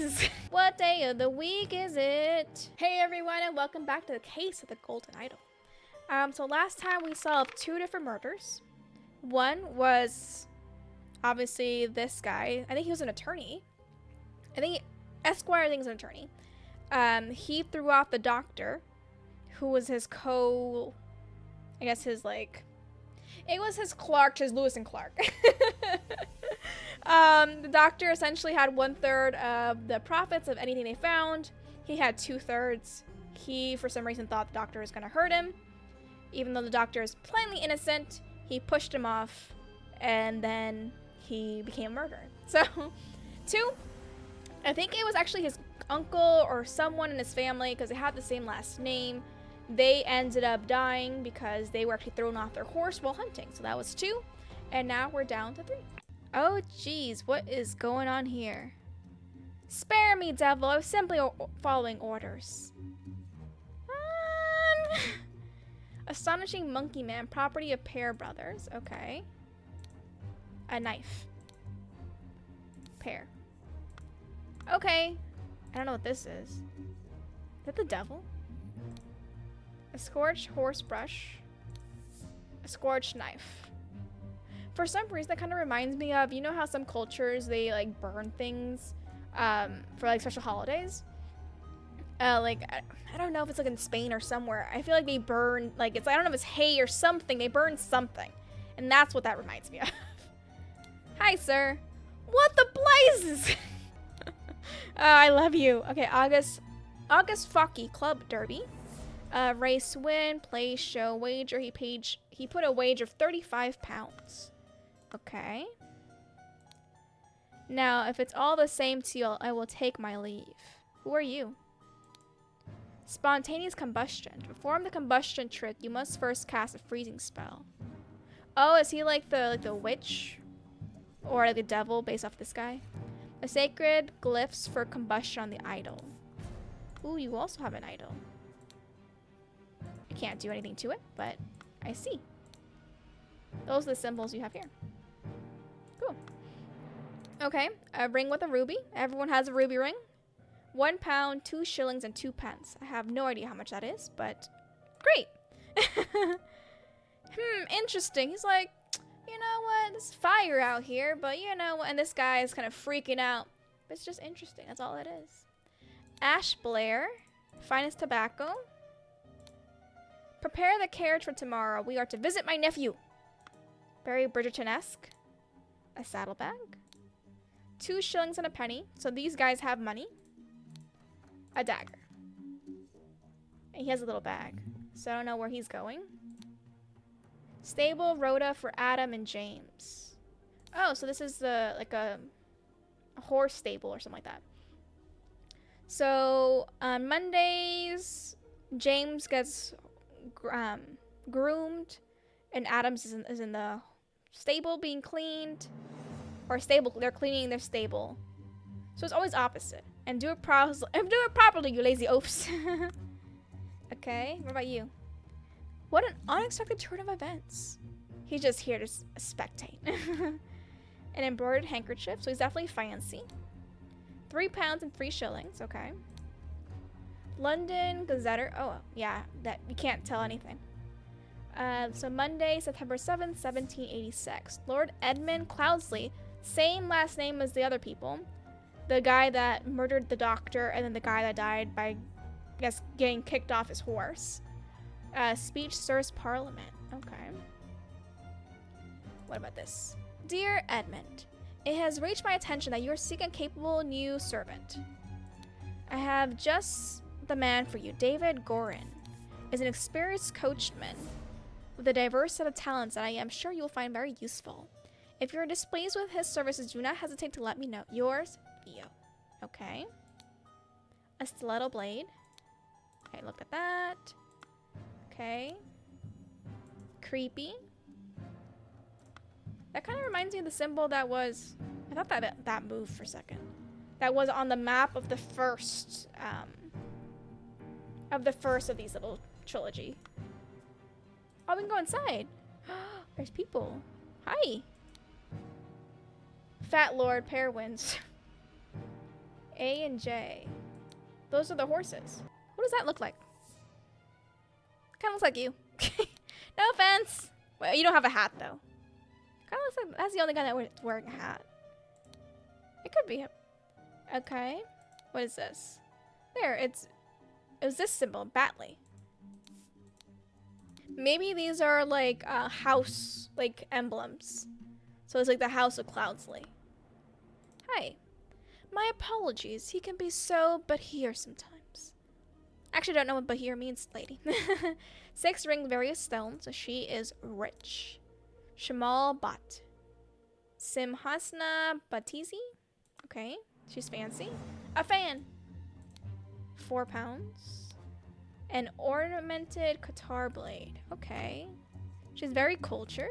blazes? What day of the week is it? Hey everyone, and welcome back to the case of the Golden Idol. So last time we solved 2 different murders. One was obviously this guy. I think he was an attorney. Esquire, I think, is an attorney. He threw off the doctor, who was his it was his Clark, his Lewis and Clark. The doctor essentially had 1/3 of the profits of anything they found. He had 2/3. He, for some reason, thought the doctor was going to hurt him. Even though the doctor is plainly innocent, he pushed him off, and then he became a murderer. So, 2, I think it was actually his uncle or someone in his family, because they had the same last name. They ended up dying because they were actually thrown off their horse while hunting. So that was 2, and now we're down to 3. Oh, geez, what is going on here? Spare me, devil. I was simply following orders. Astonishing Monkey Man, property of Pear Brothers. Okay. A knife. Pear. Okay. I don't know what this is. Is that the devil? A scorched horse brush. A scorched knife. For some reason, that kind of reminds me of, you know how some cultures, they like burn things for like special holidays? I don't know if it's like in Spain or somewhere. I feel like they burn, like, I don't know if it's hay or something. They burn something. And that's what that reminds me of. Hi, sir. What the blazes? I love you. Okay, August Focky Club Derby. Race win, play, show, wager. He put a wager of 35 pounds. Okay. Now, if it's all the same to you, I will take my leave. Who are you? Spontaneous combustion. To perform the combustion trick, you must first cast a freezing spell. Oh, is he like the witch? Or like the devil based off this guy? A sacred glyphs for combustion on the idol. Ooh, you also have an idol. I can't do anything to it, but I see. Those are the symbols you have here. Cool. Okay, a ring with a ruby. Everyone has a ruby ring. 1 pound, 2 shillings, and 2 pence. I have no idea how much that is, but great. Interesting. He's like, you know what? There's fire out here, but you know what? And this guy is kind of freaking out. But it's just interesting. That's all it is. Ash Blair. Finest tobacco. Prepare the carriage for tomorrow. We are to visit my nephew. Very Bridgerton-esque. A saddlebag. 2 shillings and a penny. So these guys have money. A dagger. And he has a little bag. So I don't know where he's going. Stable rhoda for Adam and James. Oh, so this is like a horse stable or something like that. So on Mondays, James gets groomed, and Adams is in the stable being cleaned, or they're cleaning their stable. So it's always opposite. And do it properly, you lazy oafs. Okay, what about you? What an unexpected turn of events. He's just here to spectate. An embroidered handkerchief, so he's definitely fancy. 3 pounds and 3 shillings, okay. London Gazetter. Oh, yeah, that you can't tell anything. So Monday, September 7th, 1786. Lord Edmund Cloudsley, same last name as the other people. The guy that murdered the doctor, and then the guy that died by, I guess, getting kicked off his horse. Speech stirs Parliament. Okay. What about this? Dear Edmund, it has reached my attention that you are seeking a capable new servant. I have just the man for you. David Gorin is an experienced coachman with a diverse set of talents that I am sure you will find very useful. If you're displeased with his services, do not hesitate to let me know. Yours, Theo. Okay. A stiletto blade. Okay, look at that. Okay. Creepy. That kind of reminds me of the symbol that was... I thought that moved for a second. That was on the map of the first of these little trilogy. Oh, we can go inside. There's people. Hi. Fat Lord Pear wins. A and J. Those are the horses. What does that look like? Kind of looks like you. No offense. Well, you don't have a hat though. Kind of looks like that's the only guy that's wearing a hat. It could be him. Okay. What is this? There, it was this symbol, Batley. Maybe these are like house like emblems. So it's like the House of Cloudsley. Hi. My apologies. He can be so Bahir sometimes. Actually, I don't know what Bahir means, lady. 6 ring various stones, so she is rich. Shamal Bat. Simhasna Batizi. Okay, she's fancy. A fan. 4 pounds. An ornamented Qatar blade. Okay. She's very cultured.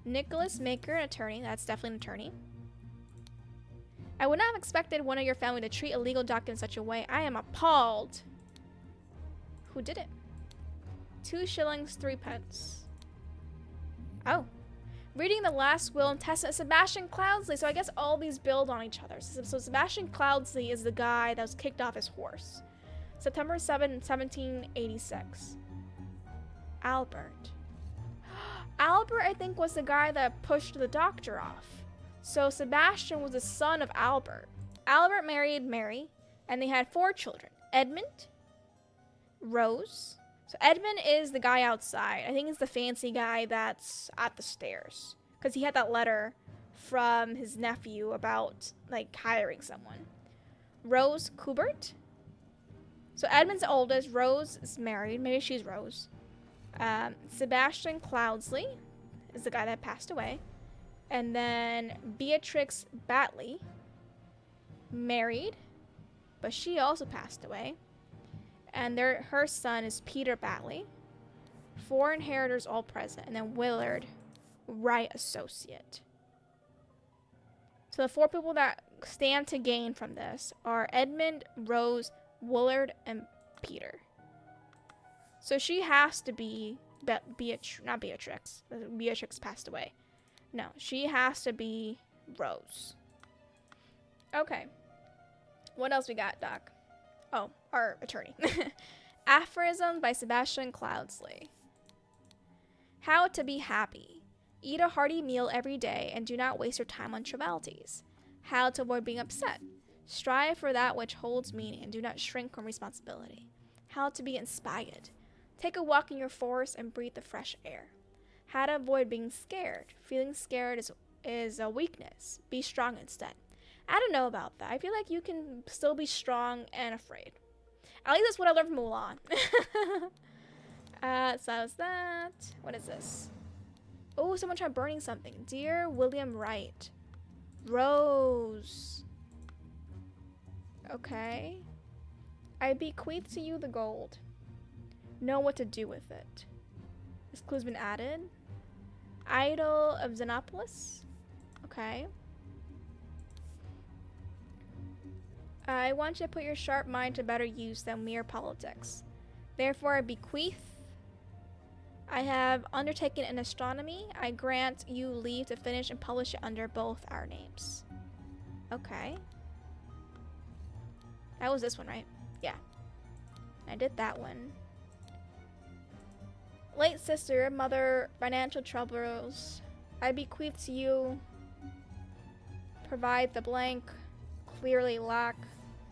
Nicholas Maker, an attorney. That's definitely an attorney. I would not have expected one of your family to treat a legal document in such a way. I am appalled. Who did it? 2 shillings, 3 pence. Oh. Reading the last will and testament, Sebastian Cloudsley. So I guess all these build on each other. So Sebastian Cloudsley is the guy that was kicked off his horse. September 7, 1786. Albert. Albert, I think, was the guy that pushed the doctor off. So Sebastian was the son of Albert. Albert married Mary, and they had 4 children. Edmund, Rose. So Edmund is the guy outside. I think he's the fancy guy that's at the stairs. Because he had that letter from his nephew about, like, hiring someone. Rose Kubert. So Edmund's the oldest. Rose is married. Maybe she's Rose. Sebastian Cloudsley is the guy that passed away. And then Beatrix Batley, married, but she also passed away. And her son is Peter Batley. 4 inheritors all present. And then Willard Wright Associate. So the 4 people that stand to gain from this are Edmund, Rose, Willard, and Peter. So she has to be not Beatrix. Beatrix passed away. No, she has to be Rose. Okay. What else we got, Doc? Oh, our attorney. Aphorism by Sebastian Cloudsley. How to be happy. Eat a hearty meal every day and do not waste your time on trivialities. How to avoid being upset. Strive for that which holds meaning and do not shrink from responsibility. How to be inspired. Take a walk in your forest and breathe the fresh air. How to avoid being scared. Feeling scared is a weakness. Be strong instead. I don't know about that. I feel like you can still be strong and afraid. At least that's what I learned from Mulan. So how's that? What is this? Oh, someone tried burning something. Dear William Wright. Rose. Okay. I bequeath to you the gold. Know what to do with it. This clue's been added. Idol of Xenopolis. Okay. I want you to put your sharp mind to better use than mere politics. Therefore, I bequeath. I have undertaken an astronomy. I grant you leave to finish and publish it under both our names. Okay. That was this one, right? Yeah. I did that one. Late sister, mother, financial troubles. I bequeath to you. Provide the blank. Clearly lack.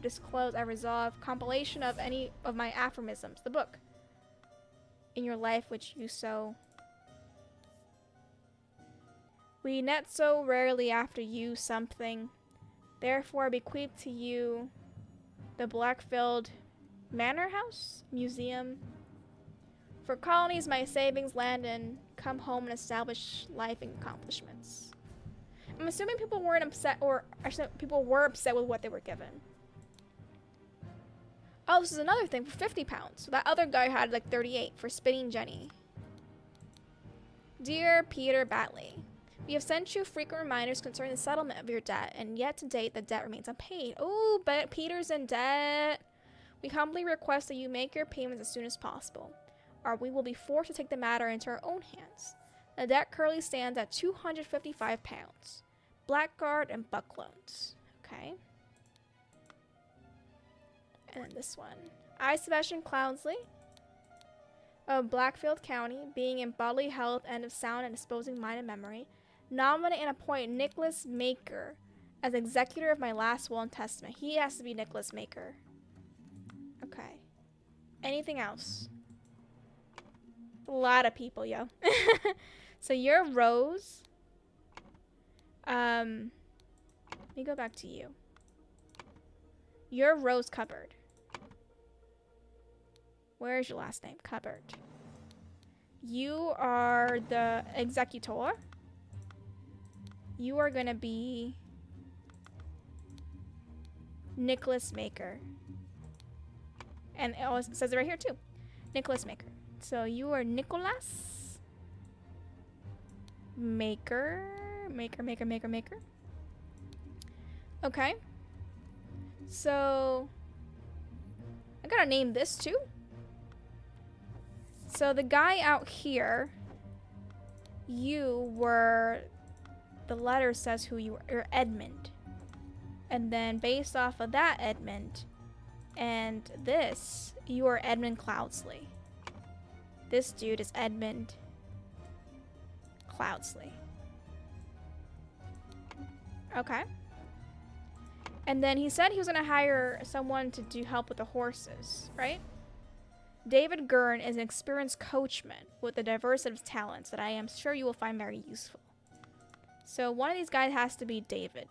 Disclose, I resolve. Compilation of any of my aphorisms. The book. In your life which you sow. We net so rarely after you something. Therefore I bequeath to you the Blackfield Manor House Museum. For colonies, my savings land and come home and establish life and accomplishments. I'm assuming people weren't upset, or actually people were upset with what they were given. Oh, this is another thing for 50 pounds. So that other guy had like 38 for spinning Jenny. Dear Peter Batley, we have sent you frequent reminders concerning the settlement of your debt, and yet to date the debt remains unpaid. Oh, but Peter's in debt. We humbly request that you make your payments as soon as possible, or we will be forced to take the matter into our own hands. The debt currently stands at 255 pounds. Blackguard and buck loans. Okay. And then this one. I, Sebastian Cloudsley of Blackfield County, being in bodily health and of sound and disposing mind and memory, nominate and appoint Nicholas Maker as executor of my last will and testament. He has to be Nicholas Maker. Okay. Anything else? A lot of people, yo. So you're Rose. Let me go back to you. You're Rose Cupboard. Where is your last name? Cupboard. You are the executor. You are gonna be Nicholas Maker. And it says it right here too. Nicholas Maker. So you are Nicholas Maker. Maker. Okay. So I gotta name this too. So the guy out here, you were, the letter says who you were, you're Edmund. And then based off of that Edmund, and this, you are Edmund Cloudsley. This dude is Edmund Cloudsley. Okay. And then he said he was gonna hire someone to do help with the horses, right? David Gurn is an experienced coachman with a diverse set of talents that I am sure you will find very useful. So one of these guys has to be David.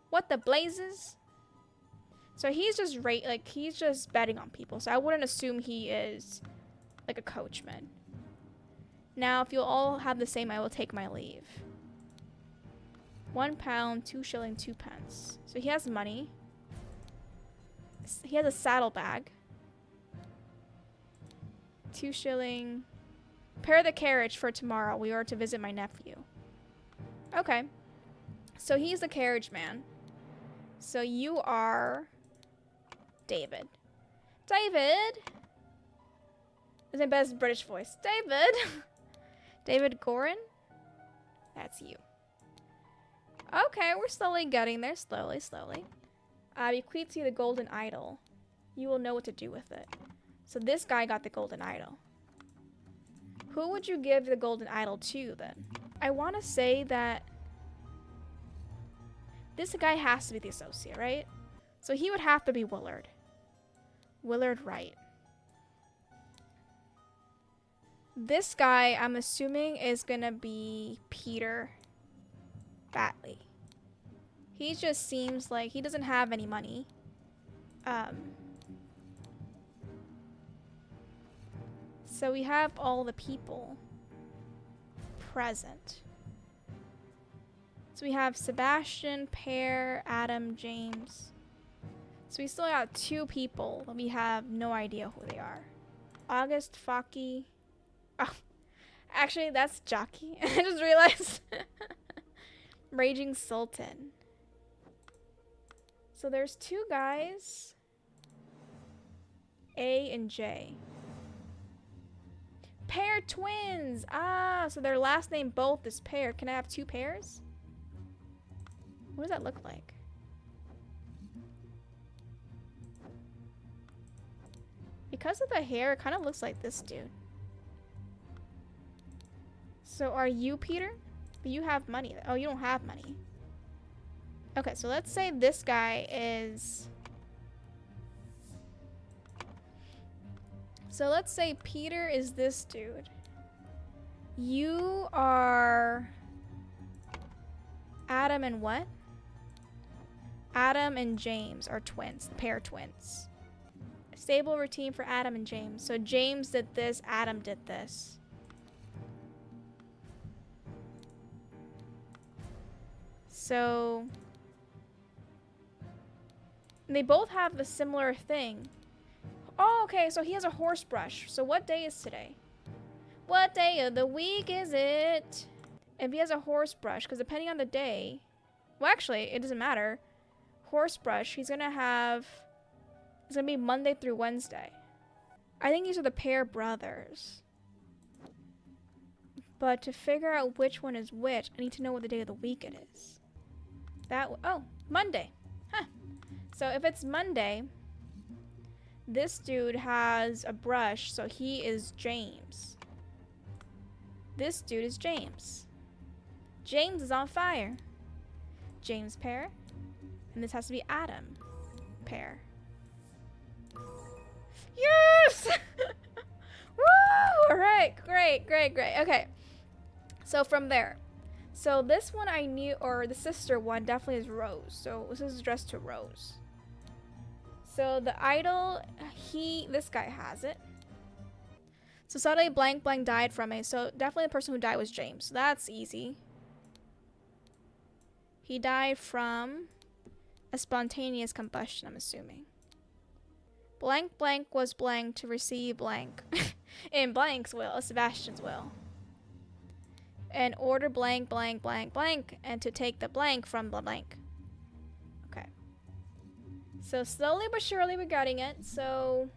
What the blazes? So he's just he's just betting on people. So I wouldn't assume he is like a coachman. Now, if you'll all have the same, I will take my leave. £1, 2 shilling, 2 pence. So he has money. He has a saddlebag. 2 shilling. Prepare the carriage for tomorrow. We are to visit my nephew. Okay. So he's the carriage man. So you are David. David! Is my best British voice. David! David Gorin? That's you. Okay, we're slowly getting there. Slowly. I bequeath to you the golden idol. You will know what to do with it. So this guy got the golden idol. Who would you give the golden idol to then? I want to say that this guy has to be the associate, right? So he would have to be Willard. Willard Wright. This guy, I'm assuming, is gonna be Peter Batley. He just seems like he doesn't have any money. So we have all the people present. So we have Sebastian, Pear, Adam, James. So we still got 2 people, but we have no idea who they are. August, Faki. Oh, actually, that's Jockey. I just realized. Raging Sultan. So there's 2 guys. A and J. Pear twins! Ah, so their last name both is Pear. Can I have 2 pairs? What does that look like? Because of the hair, it kind of looks like this dude. So are you Peter? But you have money. Oh, you don't have money. Okay, so let's say this guy is... So let's say Peter is this dude. You are... Adam and what? Adam and James are twins. The pair twins. Stable routine for Adam and James. So James did this, Adam did this. So they both have a similar thing. Oh, okay, so he has a horse brush. So what day is today? What day of the week is it? If he has a horse brush, because depending on the day, well, actually, it doesn't matter. Horse brush, he's gonna have, it's gonna be Monday through Wednesday. I think these are the pair brothers. But to figure out which one is which, I need to know what the day of the week it is. Oh, Monday. Huh. So if it's Monday, This dude has a brush, so he is James. This dude is James. James is on fire. James pair. And this has to be Adam pair. Yes! Woo! Alright, great. Okay. So from there. So this one I knew, or the sister one definitely is Rose. So this is addressed to Rose. So the idol, this guy has it. So suddenly blank died from it. So definitely the person who died was James. So that's easy. He died from a spontaneous combustion, I'm assuming. Blank was blank to receive blank. In blank's will, Sebastian's will. And order blank, and to take the blank from the blank. Okay. So slowly but surely we're getting it. So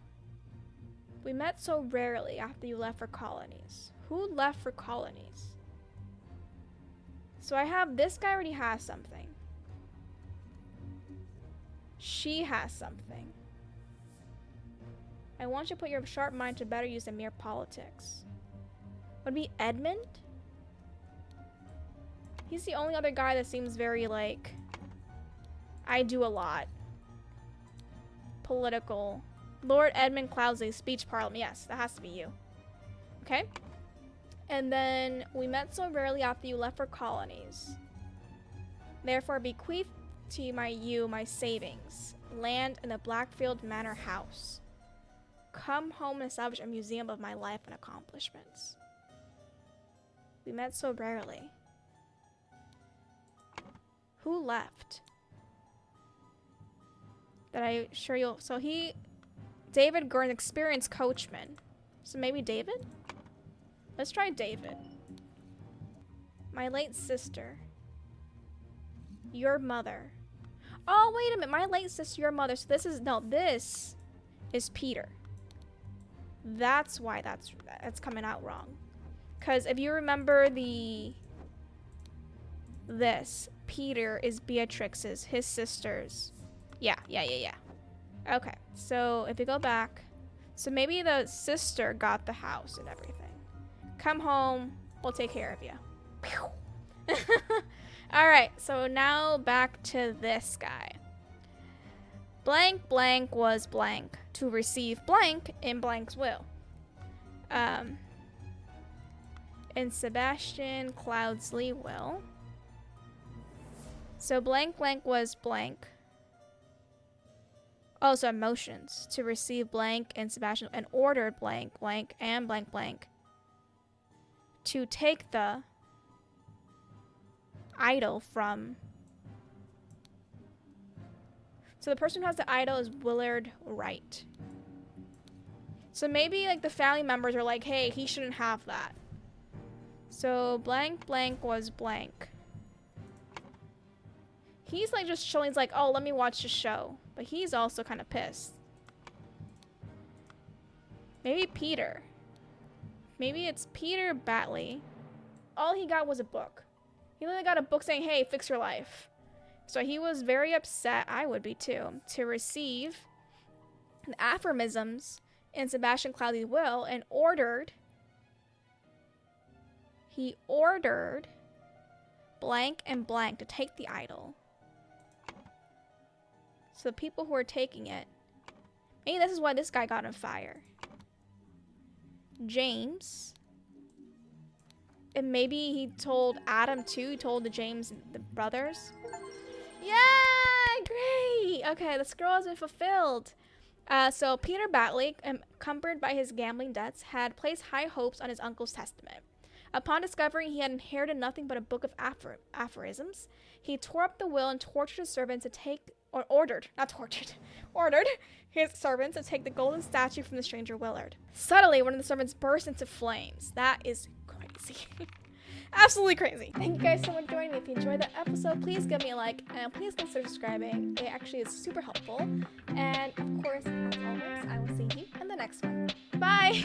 we met so rarely after you left for colonies. Who left for colonies? So I have, this guy already has something. She has something. I want you to put your sharp mind to better use than mere politics. Would it be Edmund? He's the only other guy that seems very like, I do a lot. Political. Lord Edmund Cloudsley, speech parliament. Yes, that has to be you. Okay. And then we met so rarely after you left for colonies. Therefore bequeath to my savings. Land in the Blackfield Manor house. Come home and establish a museum of my life and accomplishments. We met so rarely. Who left? That I sure you'll, so David Gurn, experienced coachman. So maybe David? Let's try David. My late sister. Your mother. Oh, wait a minute. My late sister, your mother. So this is Peter. That's why that's coming out wrong. Because if you remember Peter is Beatrix's, his sister's. Yeah. Okay, so if you go back, so maybe the sister got the house and everything. Come home, we'll take care of you. All right, so now back to this guy. Blank was blank to receive blank in blank's will. In Sebastian Cloudsley will. So blank was blank. Oh, so emotions to receive blank in Sebastian and ordered blank and blank to take the idol from. So the person who has the idol is Willard Wright. So maybe like the family members are like, hey, he shouldn't have that. So blank was blank. He's like just showing, he's like, oh, let me watch the show. But he's also kind of pissed. Maybe Peter. Maybe it's Peter Batley. All he got was a book. He literally got a book saying, hey, fix your life. So he was very upset, I would be too, to receive the aphorisms in Sebastian Cloudsley's will and he ordered blank and blank to take the idol. So the people who are taking it, maybe this is why this guy got on fire. James. And maybe he told Adam too. He told the James, the brothers. Yeah, great. Okay, the scroll has been fulfilled. So Peter Batley, encumbered by his gambling debts, had placed high hopes on his uncle's testament. Upon discovering he had inherited nothing but a book of aphorisms, he tore up the will and tortured his servants to take, or ordered his servants to take the golden statue from the stranger Willard. Suddenly, one of the servants burst into flames. That is crazy. Absolutely crazy. Thank you guys so much for joining me. If you enjoyed the episode, please give me a like and please consider subscribing. It actually is super helpful. And of course, as always, I will see you in the next one. Bye!